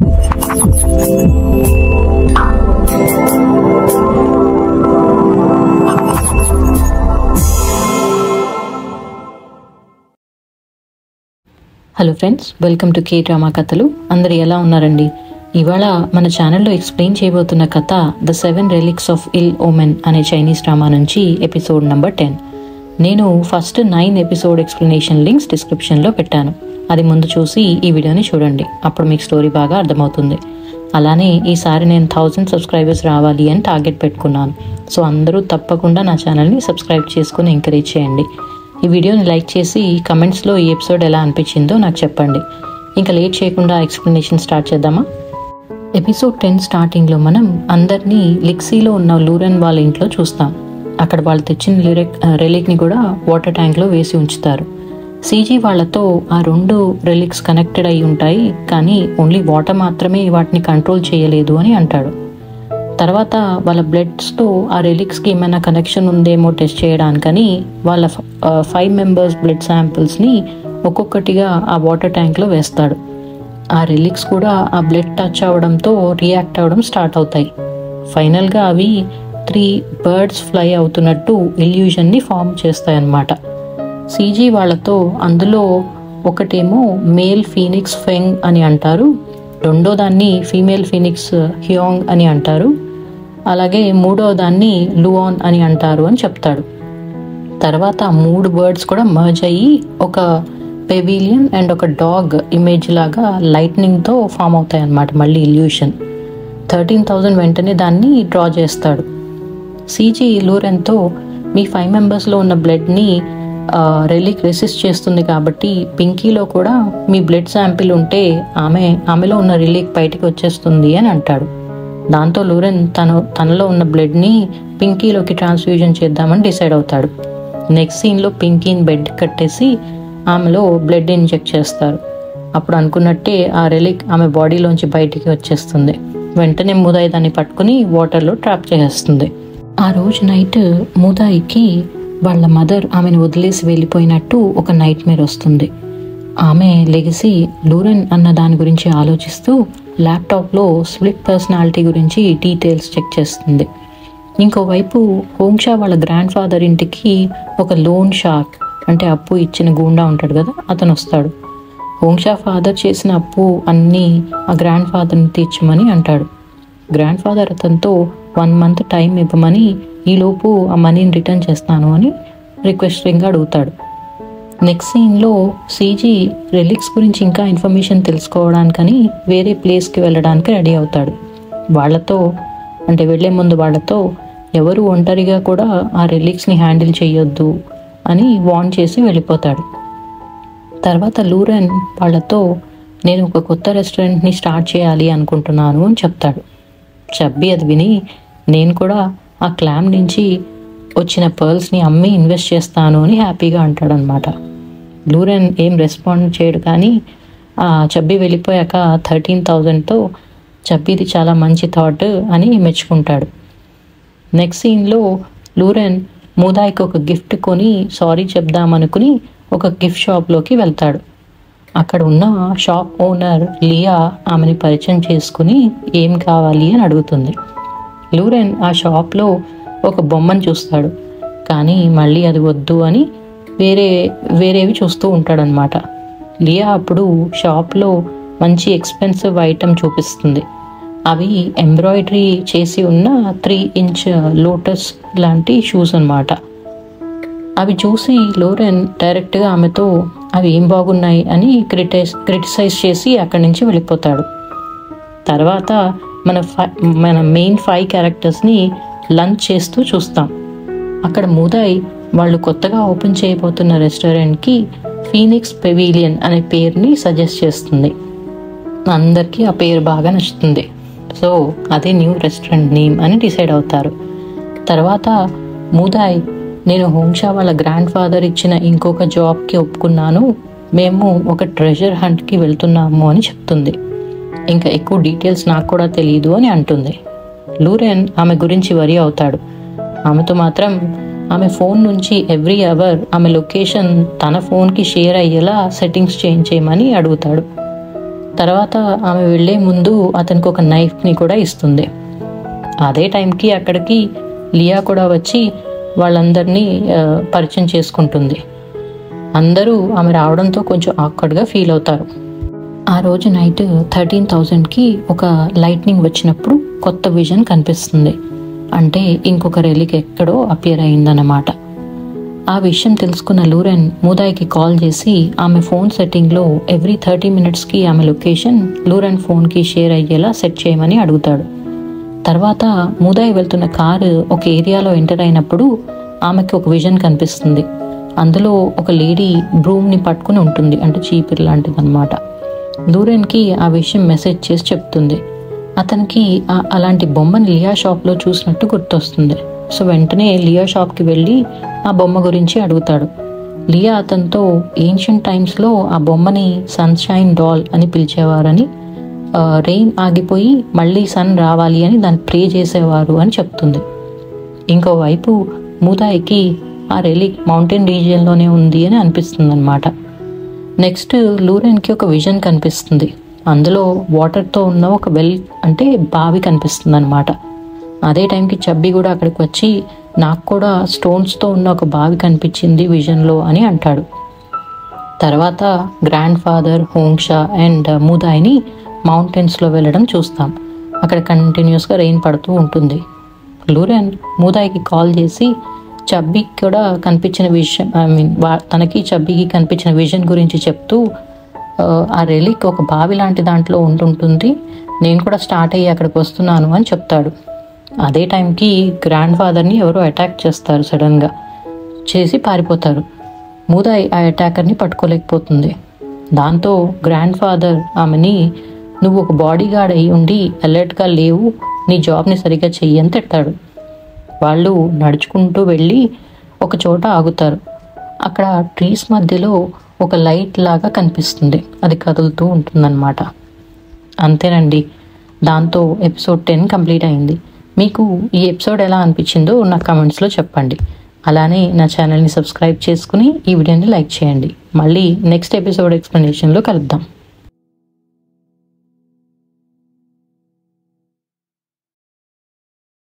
Hello friends, welcome to K drama కథలు. అందరు ఎలా ఉన్నారండి? ఇవాళ మన ఛానల్లో ఎక్స్ప్లెయిన్ చేయబోతున్న కథ ద 7 రెలిక్స్ ఆఫ్ ఇల్ ఓమెన్ అనే చైనీస్ డ్రామా నుంచి ఎపిసోడ్ నెంబర్ 10. నేను ఫస్ట్ 9 ఎపిసోడ్ ఎక్స్ప్లెనేషన్ లింక్స్ డిస్క్రిప్షన్లో పెట్టాను. అది ముందు చూసి ఈ వీడియోని చూడండి, అప్పుడు మీకు స్టోరీ బాగా అర్థమవుతుంది. అలానే ఈసారి నేను 1000 సబ్స్క్రైబర్స్ రావాలి అని టార్గెట్ పెట్టుకున్నాను. సో అందరూ తప్పకుండా నా ఛానల్ని సబ్స్క్రైబ్ చేసుకుని ఎంకరేజ్ చేయండి. ఈ వీడియోని లైక్ చేసి కమెంట్స్లో ఈ ఎపిసోడ్ ఎలా అనిపించిందో నాకు చెప్పండి. ఇంకా లేట్ చేయకుండా ఎక్స్ప్లెనేషన్ స్టార్ట్ చేద్దామా? ఎపిసోడ్ 10 స్టార్టింగ్లో మనం అందరినీ లిక్సీలో ఉన్న లూరెన్ వాళ్ళ ఇంట్లో చూస్తాం. అక్కడ వాళ్ళు తెచ్చిన రెలిక్ని కూడా వాటర్ ట్యాంక్లో వేసి ఉంచుతారు. సీజీ వాళ్ళతో ఆ 2 రెలిక్స్ కనెక్టెడ్ అయి ఉంటాయి, కానీ ఓన్లీ వాటర్ మాత్రమే వాటిని కంట్రోల్ చేయలేదు అని అంటాడు. తర్వాత వాళ్ళ బ్లడ్స్తో ఆ రెలిక్స్కి ఏమైనా కనెక్షన్ ఉందేమో టెస్ట్ చేయడానికని వాళ్ళ 5 మెంబర్స్ బ్లడ్ శాంపిల్స్ని ఒక్కొక్కటిగా ఆ వాటర్ ట్యాంక్లో వేస్తాడు. ఆ రెలిక్స్ కూడా ఆ బ్లడ్ టచ్ అవ్వడంతో రియాక్ట్ అవ్వడం స్టార్ట్ అవుతాయి. ఫైనల్గా అవి 3 బర్డ్స్ ఫ్లై అవుతున్నట్టు ఇల్యూజన్ని ఫామ్ చేస్తాయన్నమాట. సీజీ వాళ్ళతో అందులో ఒకటేమో మేల్ ఫీనిక్స్ ఫెంగ్ అని అంటారు, రెండో దాన్ని ఫీమేల్ ఫీనిక్స్ హ్యాంగ్ అని అంటారు, అలాగే మూడో దాన్ని లువాన్ అని అంటారు అని చెప్తాడు. తర్వాత ఆ 3 బర్డ్స్ కూడా మర్జ్ అయ్యి ఒక పెవిలియన్ అండ్ ఒక డాగ్ ఇమేజ్ లాగా లైట్నింగ్తో ఫామ్ అవుతాయి అన్నమాట. మళ్ళీ ఇల్యూషన్ 13,000 వెంటనే దాన్ని డ్రా చేస్తాడు. సీజీ లూరెన్తో మీ 5 మెంబర్స్లో ఉన్న బ్లడ్ని రెలిక్ రెసిస్ట్ చేస్తుంది కాబట్టి పింకీలో కూడా మీ బ్లడ్ శాంపిల్ ఉంటే ఆమెలో ఉన్న రెలిక్ బయటికి వచ్చేస్తుంది అని అంటాడు. దాంతో లూరెన్ తనలో ఉన్న బ్లడ్ని పింకీలోకి ట్రాన్స్ఫ్యూజన్ చేద్దామని డిసైడ్ అవుతాడు. నెక్స్ట్ సీన్లో పింకీని బెడ్ కట్టేసి ఆమెలో బ్లడ్ ఇంజెక్ట్ చేస్తారు. అప్పుడు అనుకున్నట్టే ఆ రెలిక్ ఆమె బాడీలోంచి బయటికి వచ్చేస్తుంది. వెంటనే ముదాయి దాన్ని పట్టుకుని వాటర్లో ట్రాప్ చేసేస్తుంది. ఆ రోజు నైట్ ముదాయికి వాళ్ళ మదర్ ఆమెను వదిలేసి వెళ్ళిపోయినట్టు ఒక నైట్ మేర్ వస్తుంది. ఆమె లెగసి లూరెన్ అన్న దాని గురించి ఆలోచిస్తూ ల్యాప్టాప్లో స్ప్లిట్ పర్సనాలిటీ గురించి డీటెయిల్స్ చెక్ చేస్తుంది. ఇంకోవైపు హోంగ్షా వాళ్ళ గ్రాండ్ ఫాదర్ ఇంటికి ఒక లోన్ షార్క్ అంటే అప్పు ఇచ్చిన గూండా ఉంటాడు కదా, అతను వస్తాడు. హోంగ్షా ఫాదర్ చేసిన అప్పు అన్నీ ఆ గ్రాండ్ ఫాదర్ని తీర్చమని అంటాడు. గ్రాండ్ ఫాదర్ అతనితో 1 month టైం ఇవ్వమని, ఈలోపు ఆ మనీని రిటర్న్ చేస్తాను అని రిక్వెస్టింగ్గా అడుగుతాడు. నెక్స్ట్ సీన్లో సీజీ రెలిక్స్ గురించి ఇంకా ఇన్ఫర్మేషన్ తెలుసుకోవడానికని వేరే ప్లేస్కి వెళ్ళడానికి రెడీ అవుతాడు. వెళ్లే ముందు వాళ్ళతో ఎవరు ఒంటరిగా కూడా ఆ రెలిక్స్ని హ్యాండిల్ చేయొద్దు అని వార్న్ చేసి వెళ్ళిపోతాడు. తర్వాత లూరెన్ వాళ్ళతో నేను ఒక కొత్త రెస్టారెంట్ని స్టార్ట్ చేయాలి అనుకుంటున్నాను అని చెప్తాడు. చబ్బి అది విని నేను కూడా ఆ క్లామ్ నుంచి వచ్చిన పర్ల్స్ని అమ్మి ఇన్వెస్ట్ చేస్తాను అని హ్యాపీగా అంటాడనమాట. లూరెన్ ఏం రెస్పాండ్ చేయడు, కానీ ఆ చబ్బి వెళ్ళిపోయాక 13,000తో చబ్బిది చాలా మంచి థాట్ అని మెచ్చుకుంటాడు. నెక్స్ట్ సీన్లో లూరెన్ ముదాయికి ఒక గిఫ్ట్ కొని సారీ చెప్దామనుకుని ఒక గిఫ్ట్ షాప్లోకి వెళ్తాడు. అక్కడ ఉన్న షాప్ ఓనర్ లియా ఆమెని పరిచయం చేసుకుని ఏం కావాలి అని అడుగుతుంది. లూరెన్ ఆ షాప్లో ఒక బొమ్మను చూస్తాడు, కానీ మళ్ళీ అది వద్దు అని వేరేవి చూస్తూ ఉంటాడనమాట. లియా అప్పుడు షాప్లో మంచి ఎక్స్పెన్సివ్ ఐటమ్ చూపిస్తుంది. అవి ఎంబ్రాయిడరీ చేసి ఉన్న 3 inch లోటస్ లాంటి షూస్ అన్నమాట. అవి చూసి లూరెన్ డైరెక్ట్గా ఆమెతో అవి ఏం బాగున్నాయి అని క్రిటిసైజ్ చేసి అక్కడి నుంచి వెళ్ళిపోతాడు. తర్వాత మన మెయిన్ 5 క్యారెక్టర్స్ని లంచ్ చేస్తూ చూస్తాం. అక్కడ ముదాయి వాళ్ళు కొత్తగా ఓపెన్ చేయబోతున్న రెస్టారెంట్కి ఫీనిక్స్ పెవిలియన్ అనే పేరుని సజెస్ట్ చేస్తుంది. అందరికీ ఆ పేరు బాగా నచ్చుతుంది. సో అదే న్యూ రెస్టారెంట్ నేమ్ అని డిసైడ్ అవుతారు. తర్వాత ముదాయి నేను హోంగ్షా వాళ్ళ గ్రాండ్ ఫాదర్ ఇచ్చిన ఇంకొక జాబ్కి ఒప్పుకున్నాను, మేము ఒక ట్రెజర్ హంట్కి వెళ్తున్నాము అని చెప్తుంది. ఇంకా ఎక్కువ డీటెయిల్స్ నాకు కూడా తెలియదు అని అంటుంది. లూరెన్ ఆమె గురించి వరి అవుతాడు. ఆమెతో మాత్రం ఆమె ఫోన్ నుంచి ఎవ్రీ అవర్ ఆమె లొకేషన్ తన ఫోన్కి షేర్ అయ్యేలా సెట్టింగ్స్ చేంజ్ చేయమని అడుగుతాడు. తర్వాత ఆమె వెళ్ళే ముందు అతనికి ఒక నైఫ్ని కూడా ఇస్తుంది. అదే టైంకి అక్కడికి లియా కూడా వచ్చి వాళ్ళందరినీ పరిచయం చేసుకుంటుంది. అందరూ ఆమె రావడంతో కొంచెం ఆక్వర్డ్గా ఫీల్ అవుతారు. ఆ రోజు నైట్ 13,000కి ఒక లైట్నింగ్ వచ్చినప్పుడు కొత్త విజన్ కనిపిస్తుంది. అంటే ఇంకొక రెలిక్ ఎక్కడో అపియర్ అయిందన్నమాట. ఆ విషయం తెలుసుకున్న లూరెన్ మూదాయికి కాల్ చేసి ఆమె ఫోన్ సెట్టింగ్లో ఎవ్రీ 30 minutesకి ఆమె లొకేషన్ లూరెన్ ఫోన్కి షేర్ అయ్యేలా సెట్ చేయమని అడుగుతాడు. తర్వాత మూదాయి వెళ్తున్న కారు ఒక ఏరియాలో ఎంటర్ అయినప్పుడు ఆమెకి ఒక విజన్ కనిపిస్తుంది. అందులో ఒక లేడీ బ్రూమ్ని పట్టుకుని ఉంటుంది, అంటే చీపిరి లాంటిది అనమాట. లూరెన్కి ఆ విషయం మెసేజ్ చేసి చెప్తుంది. అతనికి అలాంటి బొమ్మని లియా షాప్లో చూసినట్టు గుర్తొస్తుంది. సో వెంటనే లియా షాప్కి వెళ్ళి ఆ బొమ్మ గురించి అడుగుతాడు. లియా అతనితో ఏన్షియంట్ టైమ్స్లో ఆ బొమ్మని సన్షైన్ డాల్ అని పిలిచేవారని, రెయిన్ ఆగిపోయి మళ్ళీ సన్ రావాలి అని దాన్ని ప్రే చేసేవారు అని చెప్తుంది. ఇంకోవైపు మూదాయికి ఆ రెలిక్ మౌంటైన్ రీజియన్లోనే ఉంది అని అనిపిస్తుంది అనమాట. నెక్స్ట్ లూరెన్కి ఒక విజన్ కనిపిస్తుంది. అందులో వాటర్తో ఉన్న ఒక వెల్, అంటే బావి కనిపిస్తుంది అనమాట. అదే టైంకి చబ్బి కూడా అక్కడికి వచ్చి నాకు కూడా స్టోన్స్తో ఉన్న ఒక బావి కనిపించింది విజన్లో అని అంటాడు. తర్వాత గ్రాండ్ ఫాదర్, హోంగ్షా అండ్ మూదాయిని మౌంటైన్స్లో వెళ్ళడం చూస్తాం. అక్కడ కంటిన్యూస్గా రెయిన్ పడుతూ ఉంటుంది. లూరెన్ మూదాయికి కాల్ చేసి చబ్బీకి కూడా కనిపించిన విషయం, తనకి చబ్బీకి కనిపించిన విజన్ గురించి చెప్తూ ఆ రెలిక్ ఒక బావి లాంటి దాంట్లో ఉంటుంటుంది, నేను కూడా స్టార్ట్ అయ్యి అక్కడికి వస్తున్నాను అని చెప్తాడు. అదే టైంకి గ్రాండ్ ఫాదర్ని ఎవరో అటాక్ చేస్తారు, సడన్గా చేసి పారిపోతారు. మూదాయి ఆ అటాకర్ని పట్టుకోలేకపోతుంది. దాంతో గ్రాండ్ ఫాదర్ ఆమెని నువ్వు ఒక బాడీ గార్డ్ అయి ఉండి అలర్ట్గా లేవు, నీ జాబ్ని సరిగ్గా చెయ్యి అని తిడతాడు. వాళ్ళు నడుచుకుంటూ వెళ్ళి ఒక చోట ఆగుతారు. అక్కడ ట్రీస్ మధ్యలో ఒక లైట్ లాగా కనిపిస్తుంది, అది కదులుతూ ఉంటుందన్నమాట. అంతేనండి, దాంతో ఎపిసోడ్ 10 కంప్లీట్ అయింది. మీకు ఈ ఎపిసోడ్ ఎలా అనిపించిందో నా కమెంట్స్లో చెప్పండి. అలానే నా ఛానల్ని సబ్స్క్రైబ్ చేసుకుని ఈ వీడియోని లైక్ చేయండి. మళ్ళీ నెక్స్ట్ ఎపిసోడ్ ఎక్స్ప్లెనేషన్లో కలుద్దాం.